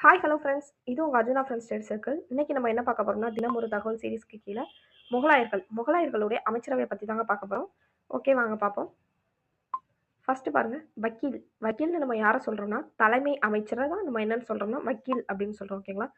Hi hello friends, இது உங்கள் Arjuna friends study circle. இன்னைக்கு நம்ம என்ன பார்க்க போறோம்னா, தினம் ஒரு தகவல் சீரிஸ்க்கு கீழே முகலாயர்களுடைய அமைச்சரவையை பற்றி தாங்க பார்க்க போகிறோம். ஓகே, வாங்க பார்ப்போம். ஃபர்ஸ்ட் பாருங்க, வக்கீல். வக்கீல்னு நம்ம யாரை சொல்றோம்னா, தலைமை அமைச்சரை தான் நம்ம என்னன்னு சொல்றோம்னா வக்கீல் அப்படின்னு சொல்றோம். ஓகேங்களா,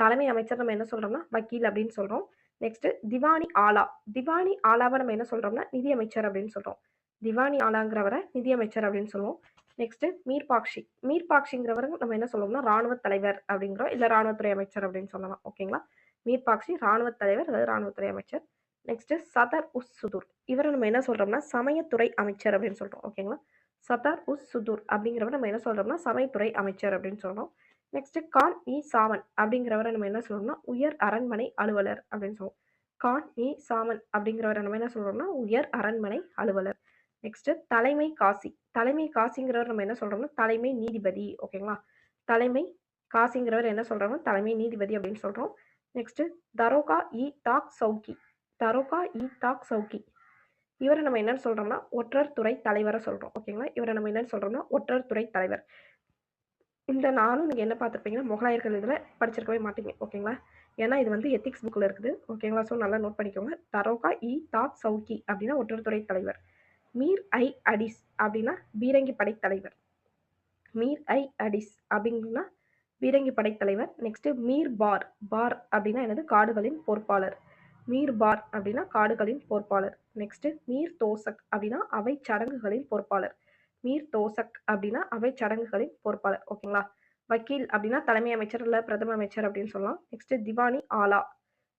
தலைமை அமைச்சர் நம்ம என்ன சொல்றோம்னா வக்கீல் அப்படின்னு சொல்றோம். நெக்ஸ்ட் திவானி ஆலா. திவானி ஆலாவை நம்ம என்ன சொல்றோம்னா நிதி அமைச்சர் அப்படின்னு சொல்றோம். திவானி ஆலாங்கிறவரை நிதி அமைச்சர் அப்படின்னு சொல்லுவோம். நெக்ஸ்ட் மீர்பாக்ஷி. மீர்பாக்ஷிங்கிறவரை நம்ம என்ன சொல்லுவோம்னா ராணுவ தலைவர் அப்படிங்கிறோம், இல்ல ராணுவத்துறை அமைச்சர் அப்படின்னு சொல்லலாம். ஓகேங்களா, மீர்பாக்ஷி ராணுவ தலைவர் அதாவது ராணுவத்துறை அமைச்சர். நெக்ஸ்ட் சதர் உஸ் சுதூர். இவரை நம்ம என்ன சொல்றோம்னா சமயத்துறை அமைச்சர் அப்படின்னு சொல்றோம். ஓகேங்களா, சதார் உஸ் சுதூர் அப்படிங்கிறவர் நம்ம என்ன சொல்றோம்னா சமயத்துறை அமைச்சர் அப்படின்னு சொல்றோம். நெக்ஸ்ட் கான் இ சாமன் அப்படிங்கிறவரை நம்ம என்ன சொல்றோம்னா உயர் அரண்மனை அலுவலர் அப்படின்னு சொல்லுவோம். கான் இ சாமன் அப்படிங்கிறவரை நம்ம என்ன சொல்றோம்னா உயர் அரண்மனை அலுவலர். நெக்ஸ்ட் தலைமை காசி. தலைமை காசிங்கிறவர் நம்ம என்ன சொல்றோம்னா தலைமை நீதிபதி. ஓகேங்களா, தலைமை காசிங்கிறவர் என்ன சொல்றோம்னா தலைமை நீதிபதி அப்படின்னு சொல்றோம். நெக்ஸ்ட் தரோகா இ தாக் சவுக்கி. தரோகா இ தாக் சவுக்கி. இவரை நம்ம என்னன்னு சொல்றோம்னா ஒற்றர் துறை தலைவரை சொல்றோம். ஓகேங்களா, இவரை நம்ம என்னன்னு சொல்றோம்னா ஒற்றர் துறை தலைவர். இந்த நாளும் நீங்க என்ன பார்த்துருப்பீங்கன்னா முகலாயர்கள் இதுல படிச்சிருக்கவே மாட்டீங்க. ஓகேங்களா, ஏன்னா இது வந்து எத்திக்ஸ் புக்ல இருக்குது. ஓகேங்களா, ஸோ நல்லா நோட் பண்ணிக்கோங்க. தரோகா இ தாக் சவுக்கி அப்படின்னா ஒற்றர் துறை தலைவர். மீர் ஐ அடிஸ் அப்படின்னா பீரங்கி படை தலைவர். மீர் ஐ அடிஸ் அப்படின்னா பீரங்கி படை தலைவர். நெக்ஸ்ட் மீர் பார். பார் அப்படின்னா என்னது காடுகளின் பொறுப்பாளர். மீர் பார் அப்படின்னா காடுகளின் பொறுப்பாளர். நெக்ஸ்ட் மீர் தோசக் அப்படின்னா அவை சடங்குகளின் பொறுப்பாளர். மீர் தோசக் அப்படின்னா அவை சடங்குகளின் பொறுப்பாளர். ஓகேங்களா, வக்கீல் அப்படின்னா தலைமை அமைச்சர் இல்ல பிரதம அமைச்சர் அப்படின்னு சொல்லலாம். நெக்ஸ்ட் திவானி ஆலா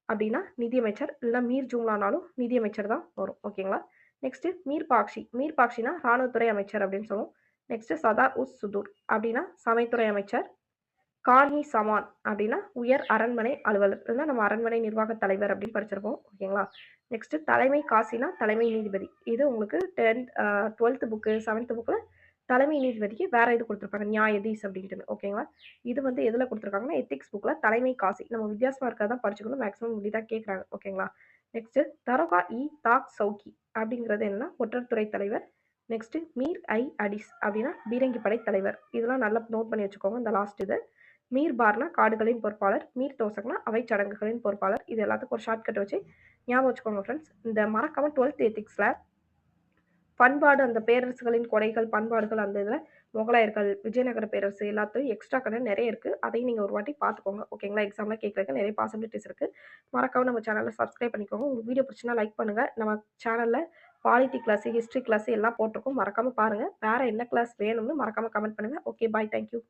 அப்படின்னா நிதியமைச்சர், இல்ல மீர் ஜூம்லானாலும் நிதியமைச்சர் தான் வரும். ஓகேங்களா, நெக்ஸ்ட் மீர் பாக்ஷி. மீர் பாக்ஷினா ராணுவத்துறை அமைச்சர் அப்படின்னு சொல்லுவோம். நெக்ஸ்ட் சதார் உஸ் சுதூர் அப்படின்னா சமைத்துறை அமைச்சர். கான் சமான் அப்படின்னா உயர் அரண்மனை அலுவலர், இல்லைன்னா நம்ம அரண்மனை நிர்வாக தலைவர் அப்படின்னு படிச்சிருப்போம். ஓகேங்களா, நெக்ஸ்ட் தலைமை காசினா தலைமை நீதிபதி. இது உங்களுக்கு 12th புக்கு 7th புக்கில் தலைமை நீதிபதிக்கு வேற இது கொடுத்துருப்பாங்க, நியாயதீஸ் அப்படின்ட்டு. ஓகேங்களா, இது வந்து எதில் கொடுத்துருக்காங்கன்னா எத்திக்ஸ் புக்கில் தலைமை காசி. நம்ம வித்தியாசமாக இருக்கிறதா படிச்சுக்கணும், மேக்ஸிமம் இப்படி தான் கேட்குறாங்க. ஓகேங்களா, நெக்ஸ்ட் தரோகா இ தாக் சவுக்கி அப்படிங்கிறது என்னன்னா ஒற்றர் துறை தலைவர். நெக்ஸ்ட் மீர் ஐ அடிஸ் அப்படின்னா பீரங்கி படை தலைவர். இதெல்லாம் நல்லா நோட் பண்ணி வச்சுக்கோங்க. இந்த லாஸ்ட் இது மீர் பார்னா காடுகளின் பொறுப்பாளர், மீர் தோசக்னா அவை சடங்குகளின் பொறுப்பாளர். இது எல்லாத்துக்கும் ஒரு ஷார்ட்கட் வச்சு ஞாபகம் வச்சுக்கோங்க ஃப்ரெண்ட்ஸ். இந்த மறக்காம 12th எத்திக்ஸ்ல பண்பாடு, அந்த பேரரசுகளின் கொடைகள் பண்பாடுகள், அந்த இதில் முகலாயர்கள் விஜயநகர பேரரசு எல்லாத்தையும் எக்ஸ்ட்ரா கடன் நிறைய இருக்கு. அதையும் நீங்க ஒரு வாட்டி பார்த்துக்கோங்க. ஓகேங்களா, எக்ஸாம்ல கேட்கறதுக்கு நிறைய பாசிபிலிட்டிஸ் இருக்கு. மறக்காம நம்ம சேனலை சப்ஸ்கிரைப் பண்ணிக்கோங்க. உங்களுக்கு வீடியோ பிடிச்சினா லைக் பண்ணுங்க. நம்ம சேனல்ல பாலிட்டி கிளாஸ், ஹிஸ்ட்ரி கிளாஸ் எல்லாம் போட்டிருக்கோம், மறக்காம பாருங்க. வேற என்ன கிளாஸ் வேணும்னு மறக்காம கமெண்ட் பண்ணுங்க. ஓகே, பாய், தேங்க்யூ.